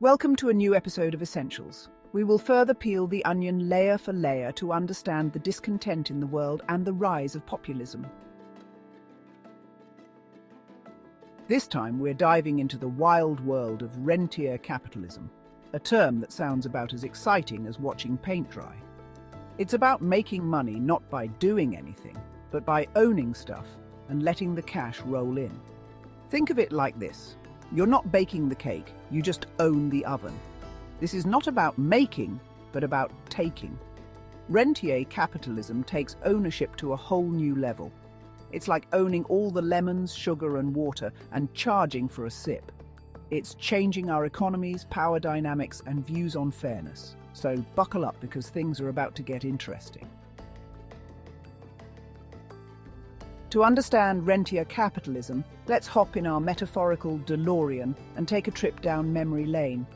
Welcome to a new episode of Essentials. We will further peel the onion layer for layer to understand the discontent in the world and the rise of populism. This time we're diving into the wild world of rentier capitalism, a term that sounds about as exciting as watching paint dry. It's about making money not by doing anything, but by owning stuff and letting the cash roll in. Think of it like this. You're not baking the cake, you just own the oven. This is not about making, but about taking. Rentier capitalism takes ownership to a whole new level. It's like owning all the lemons, sugar and water and charging for a sip. It's changing our economies, power dynamics and views on fairness. So buckle up because things are about to get interesting. To understand rentier capitalism, let's hop in our metaphorical DeLorean and take a trip down memory lane.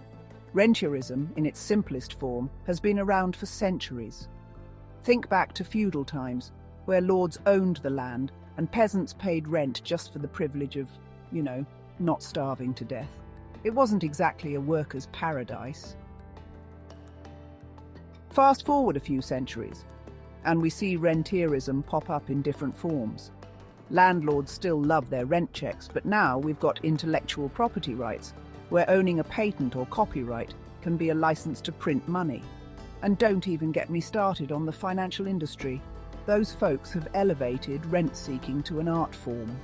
Rentierism, in its simplest form, has been around for centuries. Think back to feudal times, where lords owned the land and peasants paid rent just for the privilege of, not starving to death. It wasn't exactly a worker's paradise. Fast forward a few centuries, and we see rentierism pop up in different forms. Landlords still love their rent checks, but now we've got intellectual property rights, where owning a patent or copyright can be a license to print money. And don't even get me started on the financial industry. Those folks have elevated rent-seeking to an art form.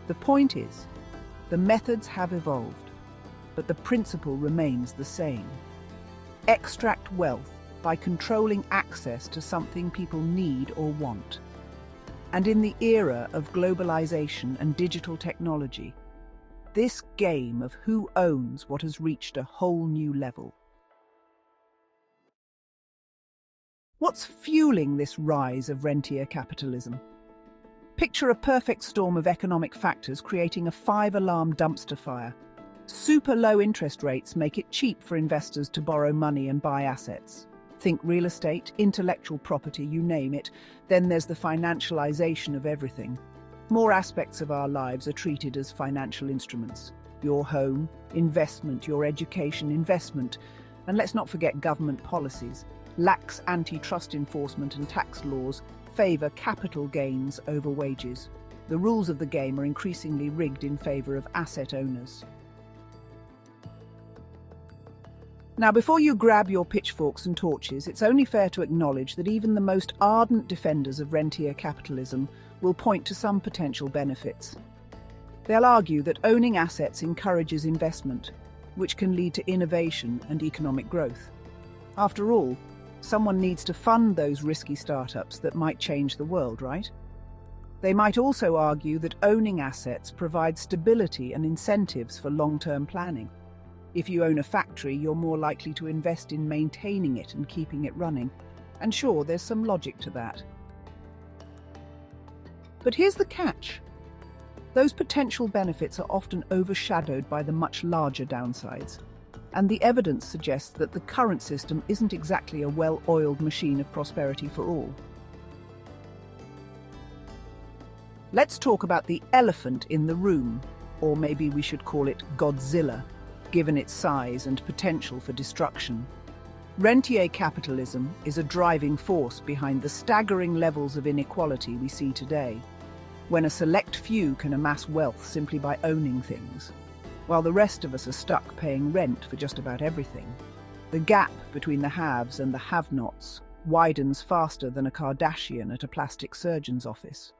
The point is, the methods have evolved, but the principle remains the same. Extract wealth by controlling access to something people need or want. And in the era of globalization and digital technology, this game of who owns what has reached a whole new level. What's fueling this rise of rentier capitalism? Picture a perfect storm of economic factors creating a 5-alarm dumpster fire. Super low interest rates make it cheap for investors to borrow money and buy assets. Think real estate, intellectual property, you name it. Then there's the financialization of everything. More aspects of our lives are treated as financial instruments. Your home, investment, your education, investment. And let's not forget government policies. Lax antitrust enforcement and tax laws favor capital gains over wages. The rules of the game are increasingly rigged in favor of asset owners. Now, before you grab your pitchforks and torches, it's only fair to acknowledge that even the most ardent defenders of rentier capitalism will point to some potential benefits. They'll argue that owning assets encourages investment, which can lead to innovation and economic growth. After all, someone needs to fund those risky startups that might change the world, right? They might also argue that owning assets provides stability and incentives for long-term planning. If you own a factory, you're more likely to invest in maintaining it and keeping it running. And sure, there's some logic to that. But here's the catch. Those potential benefits are often overshadowed by the much larger downsides. And the evidence suggests that the current system isn't exactly a well-oiled machine of prosperity for all. Let's talk about the elephant in the room, or maybe we should call it Godzilla, given its size and potential for destruction. Rentier capitalism is a driving force behind the staggering levels of inequality we see today, when a select few can amass wealth simply by owning things, while the rest of us are stuck paying rent for just about everything. The gap between the haves and the have-nots widens faster than a Kardashian at a plastic surgeon's office.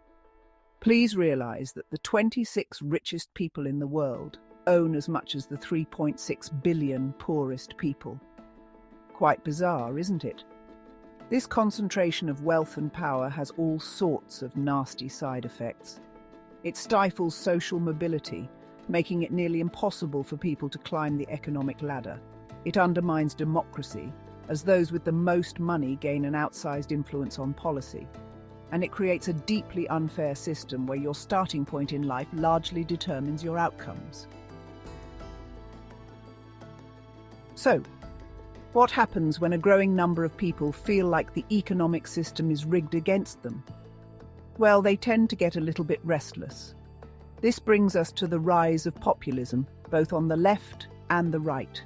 Please realize that the 26 richest people in the world own as much as the 3.6 billion poorest people. Quite bizarre, isn't it? This concentration of wealth and power has all sorts of nasty side effects. It stifles social mobility, making it nearly impossible for people to climb the economic ladder. It undermines democracy, as those with the most money gain an outsized influence on policy. And it creates a deeply unfair system where your starting point in life largely determines your outcomes. So, what happens when a growing number of people feel like the economic system is rigged against them? Well, they tend to get a little bit restless. This brings us to the rise of populism, both on the left and the right.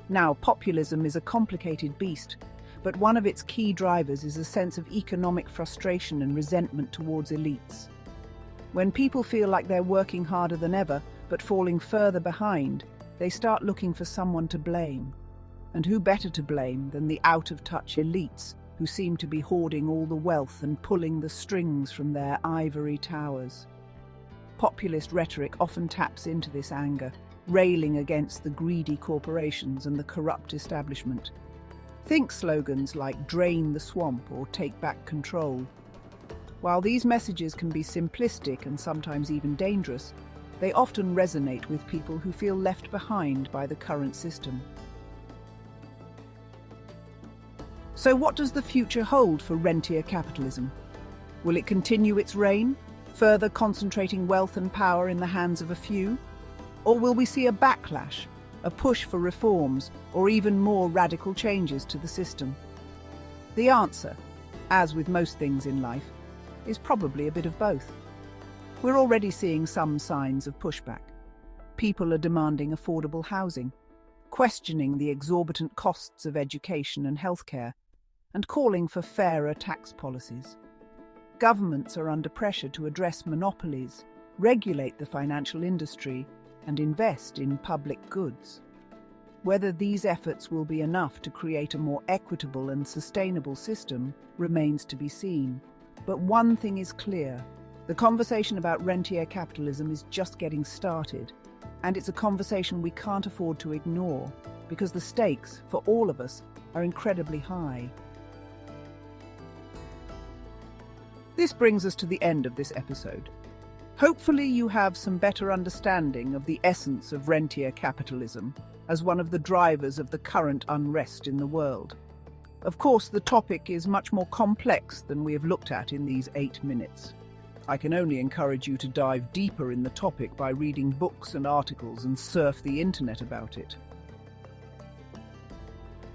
Now, populism is a complicated beast, but one of its key drivers is a sense of economic frustration and resentment towards elites. When people feel like they're working harder than ever, but falling further behind, they start looking for someone to blame. And who better to blame than the out-of-touch elites who seem to be hoarding all the wealth and pulling the strings from their ivory towers? Populist rhetoric often taps into this anger, railing against the greedy corporations and the corrupt establishment. Think slogans like "drain the swamp" or "take back control." While these messages can be simplistic and sometimes even dangerous, they often resonate with people who feel left behind by the current system. So what does the future hold for rentier capitalism? Will it continue its reign, further concentrating wealth and power in the hands of a few? Or will we see a backlash, a push for reforms, or even more radical changes to the system? The answer, as with most things in life, is probably a bit of both. We're already seeing some signs of pushback. People are demanding affordable housing, questioning the exorbitant costs of education and healthcare, and calling for fairer tax policies. Governments are under pressure to address monopolies, regulate the financial industry, and invest in public goods. Whether these efforts will be enough to create a more equitable and sustainable system remains to be seen. But one thing is clear: the conversation about rentier capitalism is just getting started, and it's a conversation we can't afford to ignore, because the stakes, for all of us, are incredibly high. This brings us to the end of this episode. Hopefully you have some better understanding of the essence of rentier capitalism as one of the drivers of the current unrest in the world. Of course, the topic is much more complex than we have looked at in these 8 minutes. I can only encourage you to dive deeper in the topic by reading books and articles and surf the internet about it.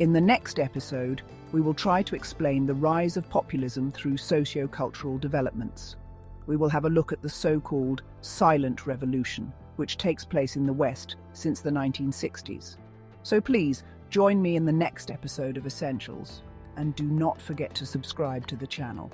In the next episode, we will try to explain the rise of populism through socio-cultural developments. We will have a look at the so-called silent revolution, which takes place in the West since the 1960s. So please, join me in the next episode of Essentials, and do not forget to subscribe to the channel.